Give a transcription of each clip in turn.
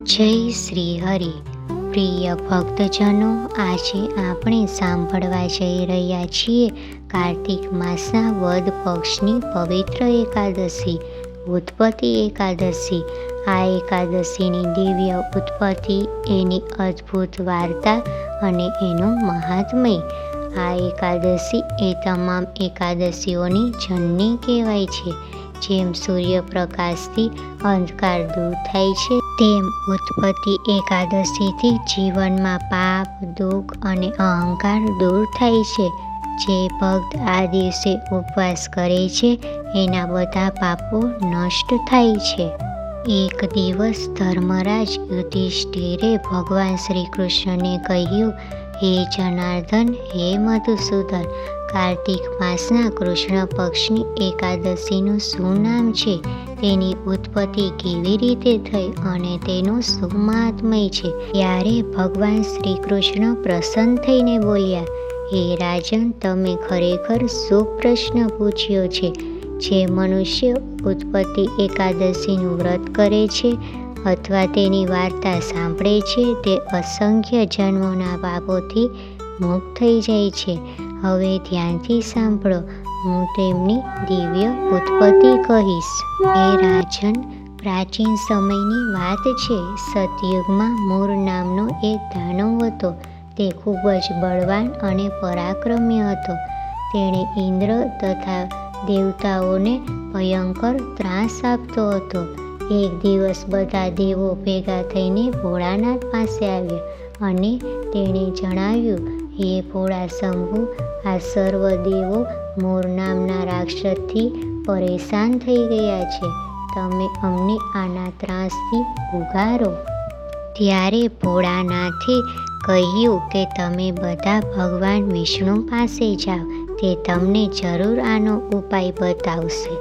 જય શ્રી હરિ. પ્રિય ભક્તજનો, આજે આપણે સાંભળવા જઈ રહ્યા છીએ કાર્તિક માસના વદ પક્ષની પવિત્ર એકાદશી, ઉત્પત્તિ એકાદશી. આ એકાદશીની દિવ્ય ઉત્પત્તિ, એની અદ્ભુત વાર્તા અને એનું મહાત્મય. આ એકાદશી એ તમામ એકાદશીઓની જનની કહેવાય છે. જેમ સૂર્યપ્રકાશથી અંધકાર દૂર થાય છે, તેમ ઉત્પત્તિ એકાદશીથી જીવનમાં પાપ, દુઃખ અને અહંકાર દૂર થાય છે. જે ભક્ત આ દિવસે ઉપવાસ કરે છે, એના બધા પાપો નષ્ટ થાય છે. એક દિવસ ધર્મરાજ યુધિષ્ઠિરે ભગવાન શ્રી કૃષ્ણને કહ્યું, હે જનાર્દન, હે મધુસૂદન, કાર્તિક માસના કૃષ્ણ પક્ષની એકાદશીનું શું નામ છે? તેની ઉત્પત્તિ કેવી રીતે થઈ અને તેનું શું મહાત્મય છે? ત્યારે ભગવાન શ્રી કૃષ્ણ પ્રસન્ન થઈને બોલ્યા, હે રાજન, તમે ખરેખર શુભ પ્રશ્ન પૂછ્યો છે. જે મનુષ્ય ઉત્પત્તિ એકાદશીનું વ્રત કરે છે અથવા તેની વાર્તા સાંભળે છે, તે અસંખ્ય જન્મોના પાપોથી મુક્ત થઈ જાય છે. હવે ધ્યાનથી સાંભળો, હું તેમની દિવ્ય ઉત્પત્તિ કહીશ. હે રાજન, પ્રાચીન સમયની વાત છે. સતયુગમાં મૂર નામનો એક દાનવ હતો. તે ખૂબ જ બળવાન અને પરાક્રમી હતો. તેણે ઇન્દ્ર તથા દેવતાઓને ભયંકર ત્રાસ આપતો હતો. એક દિવસ બધા દેવો ભેગા થઈને ભોળાનાથ પાસે આવ્યા અને તેણે જણાવ્યું, હે ભોળા શંભુ, આ સર્વ દેવો મોર નામના રાક્ષસથી પરેશાન થઈ ગયા છે. તમે અમને આના ત્રાસથી ઉગારો. ત્યારે ભોળાનાથે કહ્યું કે તમે બધા ભગવાન વિષ્ણુ પાસે જાઓ, તે તમને જરૂર આનો ઉપાય બતાવશે.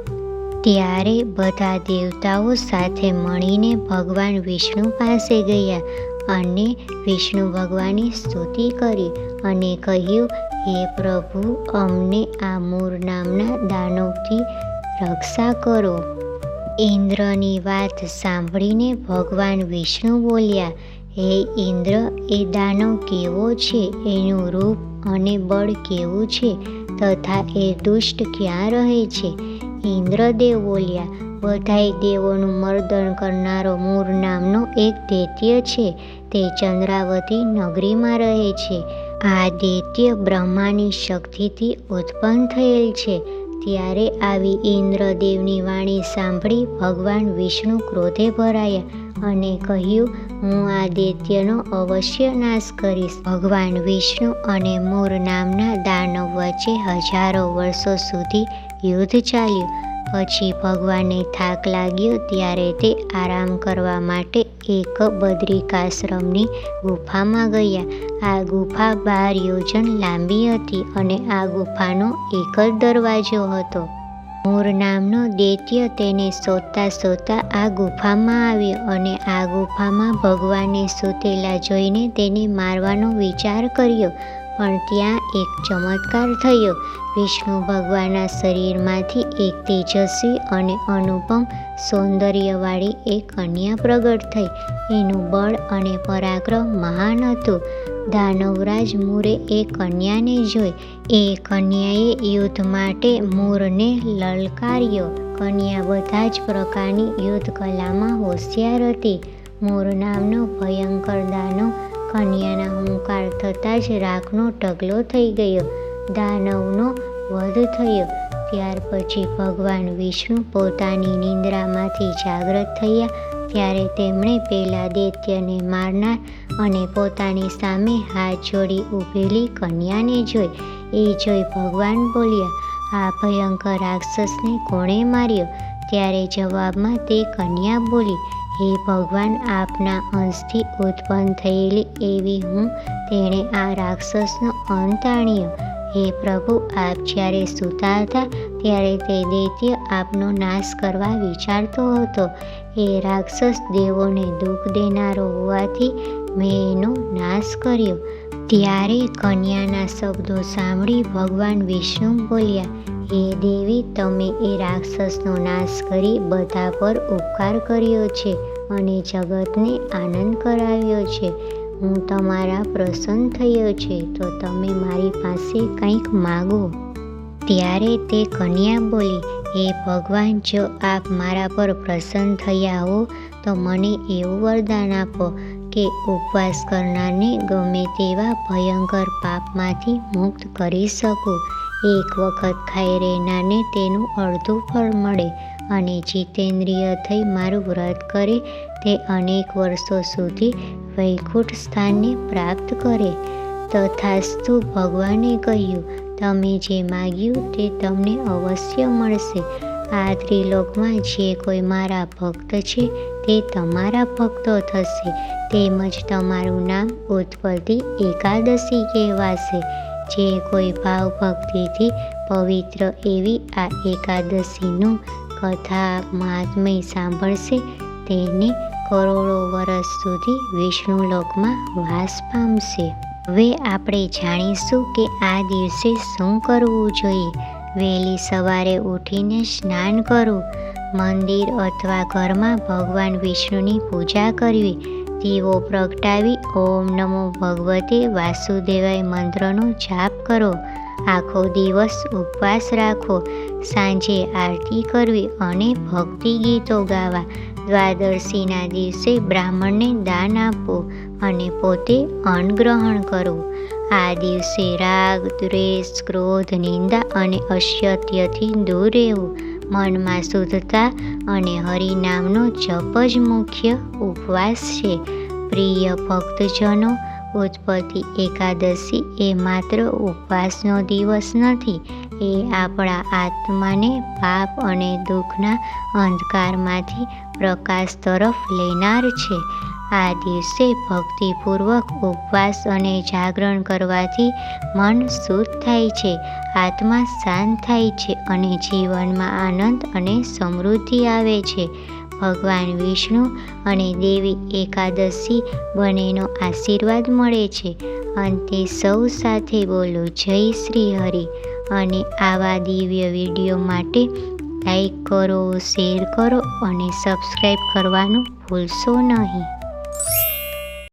ત્યારે બધા દેવતાઓ સાથે મળીને ભગવાન વિષ્ણુ પાસે ગયા અને વિષ્ણુ ભગવાનની સ્તુતિ કરી અને કહ્યું, હે પ્રભુ, અમને આ મૂર નામના દાનવથી રક્ષા કરો. ઇન્દ્રની વાત સાંભળીને ભગવાન વિષ્ણુ બોલ્યા, હે ઇન્દ્ર, એ દાનવ કેવો છે, એનું રૂપ અને બળ કેવું છે તથા એ દુષ્ટ ક્યાં રહે છે? ઇન્દ્રદેવ બોલ્યા, બધાય દેવોનું મર્દન કરનારો મૂર નામનો એક દૈત્ય છે. તે ચંદ્રાવતી નગરીમાં રહે છે. આ દૈત્ય બ્રહ્માની શક્તિથી ઉત્પન્ન થયેલ છે. ત્યારે આવી ઇન્દ્રદેવની વાણી સાંભળી ભગવાન વિષ્ણુ ક્રોધે ભરાયા અને કહ્યું, હું આ દૈત્યનો અવશ્ય નાશ કરીશ. ભગવાન વિષ્ણુ અને મૂર નામના દાનવ વચ્ચે હજારો વર્ષો સુધી યુદ્ધ ચાલ્યું. પછી ભગવાનને થાક લાગ્યો ત્યારે તે આરામ કરવા માટે એક બદ્રિકાશ્રમની ગુફામાં ગયા. આ ગુફા 12 યોજન લાંબી હતી અને આ ગુફાનો એક જ દરવાજો હતો. મૂર નામનો દૈત્ય તેને શોધતા શોધતા આ ગુફામાં આવ્યો અને આ ગુફામાં ભગવાનને સૂતેલા જોઈને તેને મારવાનો વિચાર કર્યો. પણ ત્યાં એક ચમત્કાર થયો. વિષ્ણુ ભગવાનના શરીરમાંથી એક તેજસ્વી અને અનુપમ સૌંદર્યવાળી એક કન્યા પ્રગટ થઈ. એનું બળ અને પરાક્રમ મહાન હતું. દાનવરાજ મૂરે એ કન્યાને જોઈ. એ કન્યાએ યુદ્ધ માટે મૂરને લલકાર્યો. કન્યા બધા જ પ્રકારની યુદ્ધ કલામાં હોશિયાર હતી. મૂર નામનો ભયંકર દાનવ કન્યાના હુંકાર થતાં જ રાખનો ઢગલો થઈ ગયો. દાનવનો વધ થયો. ત્યાર પછી ભગવાન વિષ્ણુ પોતાની નિંદ્રામાંથી જાગૃત થયા. ત્યારે તેમણે પેલા દૈત્યને મારનાર અને પોતાની સામે હાથ જોડી ઊભેલી કન્યાને જોઈ. એ જોઈ ભગવાન બોલ્યા, આ ભયંકર રાક્ષસને કોણે માર્યો? ત્યારે જવાબમાં તે કન્યા બોલી, હે ભગવાન, આપના અંશથી ઉત્પન્ન થયેલી એવી હું, તેણે આ રાક્ષસનો અંત આણ્યો. હે પ્રભુ, આપ જ્યારે સૂતા હતા ત્યારે તે દૈત્ય આપનો નાશ કરવા વિચારતો હતો. એ રાક્ષસ દેવોને દુઃખ દેનારો હોવાથી મેં એનો નાશ કર્યો. ત્યારે કન્યાના શબ્દો સાંભળી ભગવાન વિષ્ણુ બોલ્યા, હે દેવી, તમે એ રાક્ષસનો નાશ કરી બધા પર ઉપકાર કર્યો છે. અને જગતને આનંદ કરાવ્યો છે. હું તમારા પ્રસન્ન થયો છે, તો તમે મારી પાસે કંઈક માગો. ત્યારે તે કન્યા બોલી, હે ભગવાન, જો આપ મારા પર પ્રસન્ન થયા હો તો મને એવું વરદાન આપો કે ઉપવાસ કરનારને ગમે તેવા ભયંકર પાપમાંથી મુક્ત કરી શકું. એક વખત ખાઈ રહેનારને તેનું અડધું ફળ મળે અને જીતેન્દ્રિય થઈ મારું વ્રત કરે તે અનેક વર્ષો સુધી વૈકુંઠ સ્થાનને પ્રાપ્ત કરે. તથાસ્તુ. ભગવાને કહ્યું, તમે જે માગ્યું તે તમને અવશ્ય મળશે. આ ત્રિલોકમાં જે કોઈ મારા ભક્ત છે તે તમારા ભક્તો થશે. તેમજ તમારું નામ ઉત્પત્તિ એકાદશી કહેવાશે. જે કોઈ ભાવ ભક્તિથી પવિત્ર એવી આ એકાદશીનું કથા મહાત્મ્ય સાંભળશે તેને કરોડો વર્ષ સુધી વિષ્ણુલોકમાં વાસ પામશે. હવે આપણે જાણીશું કે આ દિવસે શું કરવું જોઈએ. વહેલી સવારે ઉઠીને સ્નાન કરવું, મંદિર અથવા ઘરમાં ભગવાન વિષ્ણુની પૂજા કરવી, દીવો પ્રગટાવી ઓમ નમો ભગવતે વાસુદેવાય મંત્રનો જાપ કરો. આખો દિવસ ઉપવાસ રાખો. સાંજે આરતી કરવી અને ભક્તિ ગીતો ગાવા. દ્વાદશીના દિવસે બ્રાહ્મણને દાન આપવું અને પોતે અન્ન ગ્રહણ કરવું. આ દિવસે રાગ, દ્વેષ, ક્રોધ, નિંદા અને અસત્યથી દૂર રહેવું. મનમાં શુદ્ધતા અને હરિનામનો જપ જ મુખ્ય ઉપવાસ છે. પ્રિય ભક્તજનો, ઉત્પત્તિ એકાદશી એ માત્ર ઉપવાસનો દિવસ નથી, એ આપણા આત્માને પાપ અને દુઃખના અંધકારમાંથી પ્રકાશ તરફ લેનાર છે. આ દિવસે ભક્તિપૂર્વક ઉપવાસ અને જાગરણ કરવાથી મન શુદ્ધ થાય છે, આત્મા શાંત થાય છે અને જીવનમાં આનંદ અને સમૃદ્ધિ આવે છે. ભગવાન વિષ્ણુ અને દેવી એકાદશી બંનેનો આશીર્વાદ મળે છે. અંતે સૌ સાથે બોલો જય શ્રી હરિ. અને આવા દિવ્ય વિડીયો માટે લાઈક કરો, શેર કરો અને સબસ્ક્રાઈબ કરવાનું ભૂલશો નહીં.